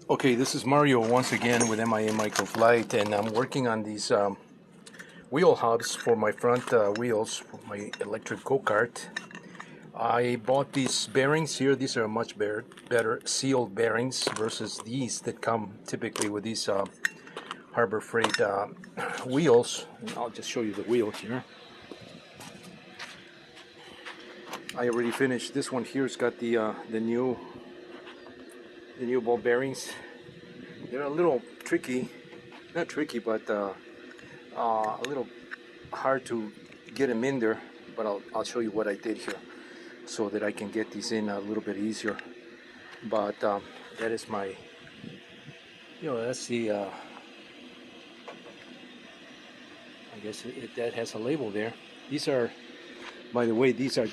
Okay, this is Mario once again with MIA Microflight, and I'm working on these wheel hubs for my front wheels for my electric go-kart. I bought these bearings here. These are much better sealed bearings versus these that come typically with these Harbor Freight wheels. And I'll just show you the wheels here. I already finished this one here. It's got the new ball bearings. They're a little tricky, not tricky, but a little hard to get them in there. But I'll show you what I did here so that I can get these in a little bit easier. But that is my, that's the, I guess that has a label there. These are, by the way, these are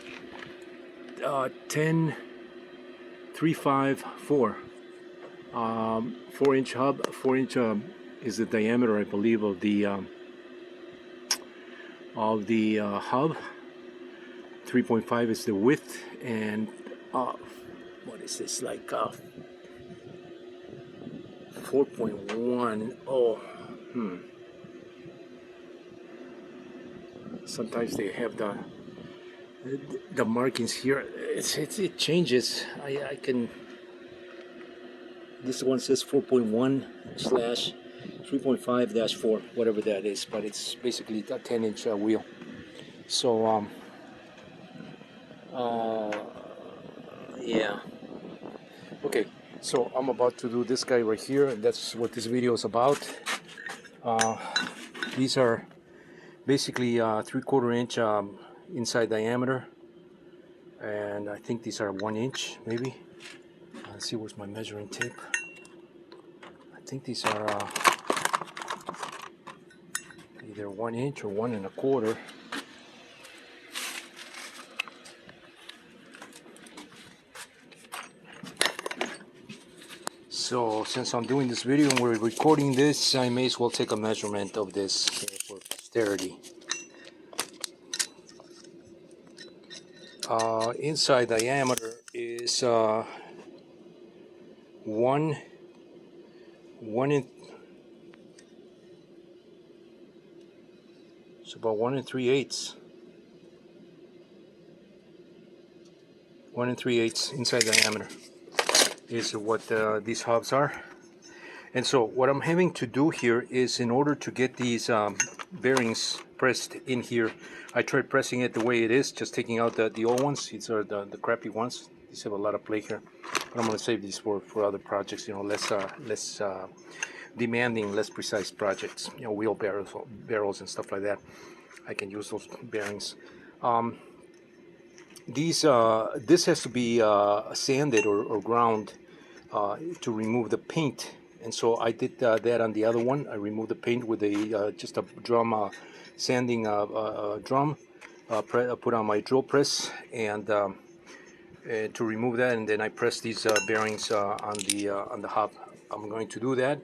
10354. 4-inch hub. 4-inch is the diameter, I believe, of the hub. 3.5 is the width, and what is this, like 4.1? Oh, sometimes they have the markings here. It changes. I can. This one says 4.1/3.5-4, whatever that is, but it's basically a 10-inch wheel. So, yeah. Okay, so I'm about to do this guy right here, and that's what this video is about. These are basically 3/4 inch inside diameter, and I think these are 1 inch, maybe. Let's see, where's my measuring tape? I think these are either 1 inch or 1 1/4. So since I'm doing this video and we're recording this, I may as well take a measurement of this for posterity. Inside diameter is 1 in. It's about 1 3/8. 1 3/8 inside diameter is what these hubs are. And so what I'm having to do here is, in order to get these bearings pressed in here, I tried pressing it the way it is, just taking out the old ones. These are the crappy ones. These have a lot of play here, but I'm going to save these for other projects, less demanding, less precise projects, wheel barrels and stuff like that. I can use those bearings. This has to be sanded or ground to remove the paint, and so I did that on the other one. I removed the paint with just a drum sanding drum. Put on my drill press and to remove that, and then I press these bearings on the hub. I'm going to do that.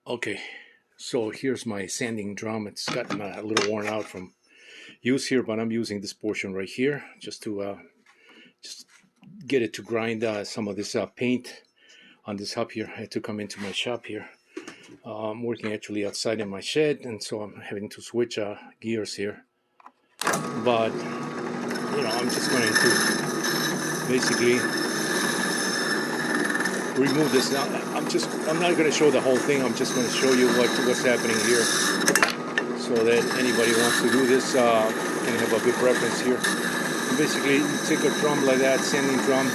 Okay, so here's my sanding drum. It's gotten a little worn out from use here, but I'm using this portion right here just to just get it to grind some of this paint on this hub here. I had to come into my shop here. I'm working actually outside in my shed, and so I'm having to switch gears here. But I'm just going to basically remove this. Now I'm not going to show the whole thing. I'm just going to show you what's happening here, so that anybody who wants to do this can have a good reference here. And basically, you take a drum like that, sanding drum.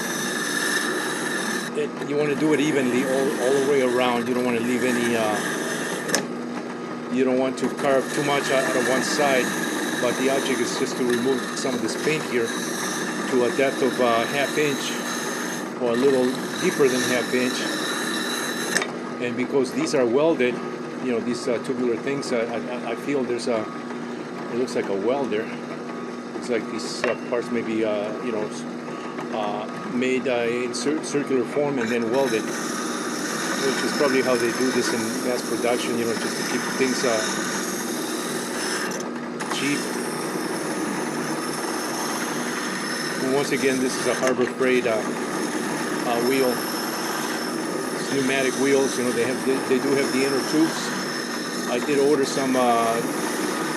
You want to do it evenly all the way around. You don't want to leave any. You don't want to carve too much out of one side. But the object is just to remove some of this paint here to a depth of 1/2 inch or a little deeper than 1/2 inch. And because these are welded, these tubular things, I feel there's it looks like a weld there. Looks like these parts may be made in circular form and then welded, which is probably how they do this in mass production, just to keep things cheap. And once again, this is a Harbor Freight wheel pneumatic wheels. You know, they do have the inner tubes. I did order some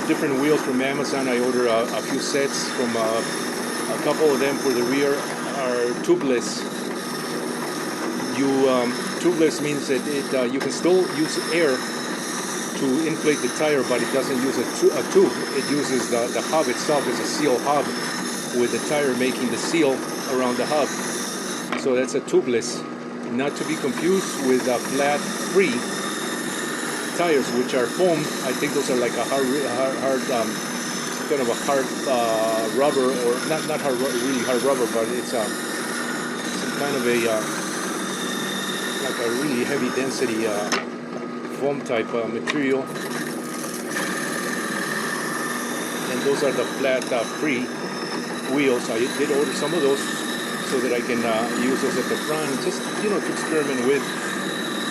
different wheels from Amazon. I ordered a few sets from a couple of them for the rear are tubeless. Tubeless means that you can still use air to inflate the tire, but it doesn't use a tube. It uses the hub itself as a seal hub, with the tire making the seal around the hub. So that's a tubeless, not to be confused with flat free tires, which are foam. I think those are like a hard kind of a hard rubber, or not hard, really hard rubber, but it's some kind of a like a really heavy density foam type material. And those are the flat free wheels. I did order some of those so that I can use those at the front, just, you know, to experiment with.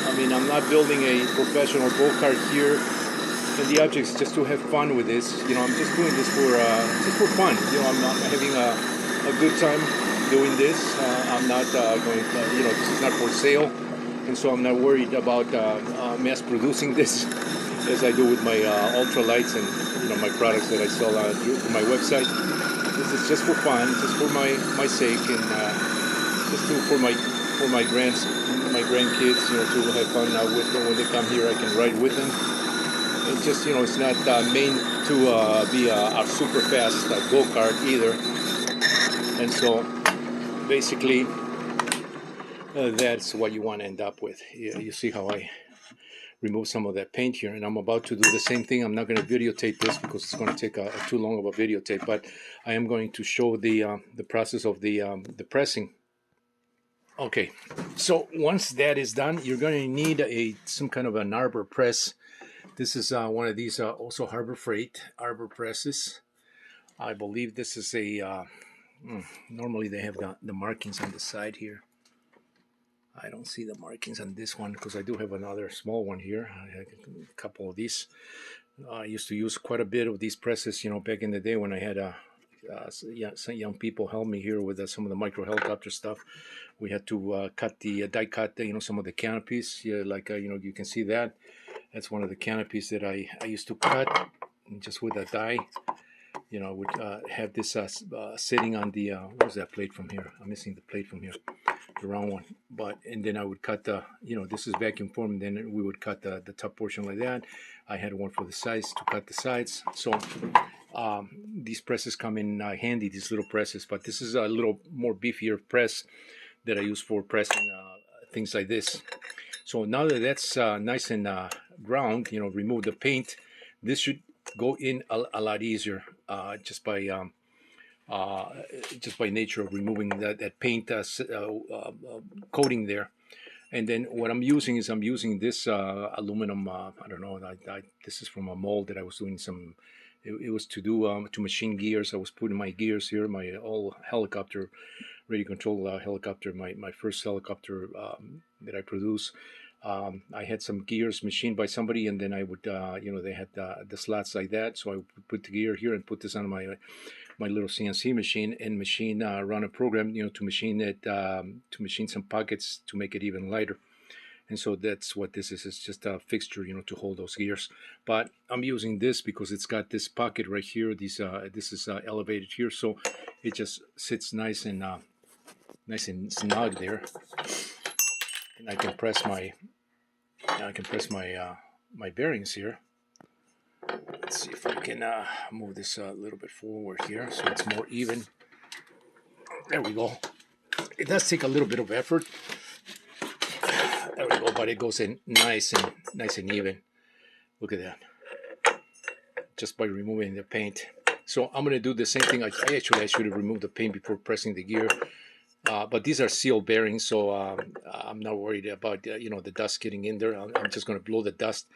I mean, I'm not building a professional go-kart here, and the object is just to have fun with this. You know, I'm just doing this for fun. You know, I'm having a good time doing this. I'm not going to, you know, this is not for sale, and so I'm not worried about mass producing this as I do with my ultralights and, you know, my products that I sell through my website. This is just for fun, just for my sake, and just for my grandkids, you know, to have fun with them when they come here. I can ride with them. It's just, you know, it's not meant to be a super fast go-kart either. And so basically that's what you want to end up with. You see how I remove some of that paint here, and I'm about to do the same thing. I'm not going to videotape this because it's going to take too long of a videotape, but I am going to show the process of the pressing. Okay, so once that is done, you're going to need some kind of an arbor press. This is one of these also Harbor Freight arbor presses. I believe this is a normally they have the markings on the side here. I don't see the markings on this one because I do have another small one here. I have a couple of these. I used to use quite a bit of these presses, you know, back in the day when I had some young people help me here with some of the micro helicopter stuff. We had to die cut, you know, some of the canopies. Yeah, like you know, you can see that. That's one of the canopies that I used to cut just with a die. You know, I would have this sitting on the where's that plate from here? I'm missing the plate from here, the round one. And then I would cut you know, this is vacuum formed. Then we would cut the top portion like that. I had one for the sides to cut the sides. So these presses come in handy, these little presses. But this is a little more beefier press that I use for pressing things like this. So now that that's nice and ground, you know, remove the paint. This should go in a lot easier just by nature of removing that paint coating there. And then what I'm using is this aluminum. I don't know. This is from a mold that I was doing some. It was to do to machine gears. I was putting my gears here, my all helicopter, radio control helicopter, my first helicopter that I produce. I had some gears machined by somebody, and then I would, you know, they had the slots like that. So I would put the gear here and put this on my little CNC machine and run a program, you know, to machine it, to machine some pockets to make it even lighter. And so that's what this is. It's just a fixture, you know, to hold those gears. But I'm using this because it's got this pocket right here. This is elevated here, so it just sits nice and snug there. And I can press my my bearings here. Let's see if I can move this a little bit forward here so it's more even. There we go. It does take a little bit of effort. There we go, but it goes in nice and even. Look at that. Just by removing the paint. So I'm going to do the same thing. I should have removed the paint before pressing the gear. But these are sealed bearings, so I'm not worried about you know, the dust getting in there. I'm just going to blow the dust,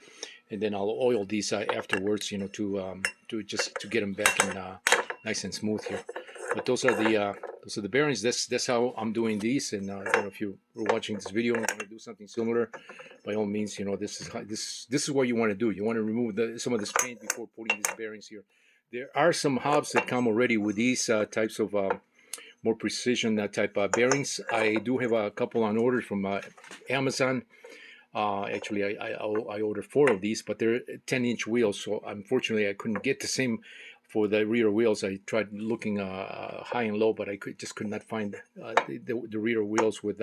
and then I'll oil these afterwards, you know, to get them back in nice and smooth here. But those are the bearings. That's how I'm doing these. And you know, if you were watching this video and want to do something similar, by all means, you know, this is what you want to do. You want to remove some of this paint before putting these bearings here. There are some hubs that come already with these types of more precision type bearings. I do have a couple on order from Amazon. Actually, I ordered 4 of these, but they're 10-inch wheels, so unfortunately I couldn't get the same for the rear wheels. I tried looking high and low, but I just could not find the rear wheels with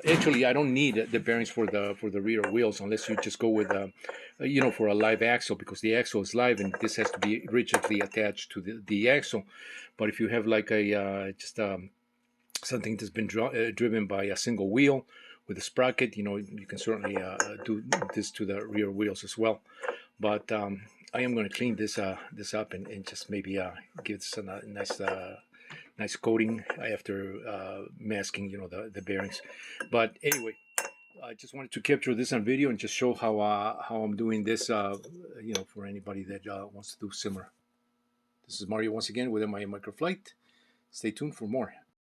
actually, I don't need the bearings for the rear wheels unless you just go with for a live axle, because the axle is live and this has to be rigidly attached to the axle. But if you have like a just something that's been driven by a single wheel with a sprocket, you can certainly do this to the rear wheels as well. But I am going to clean this up and just maybe give this a nice coating after masking, the bearings. But anyway, I just wanted to capture this on video and just show how I'm doing this, for anybody that wants to do similar. This is Mario once again with MI Microflight. Stay tuned for more.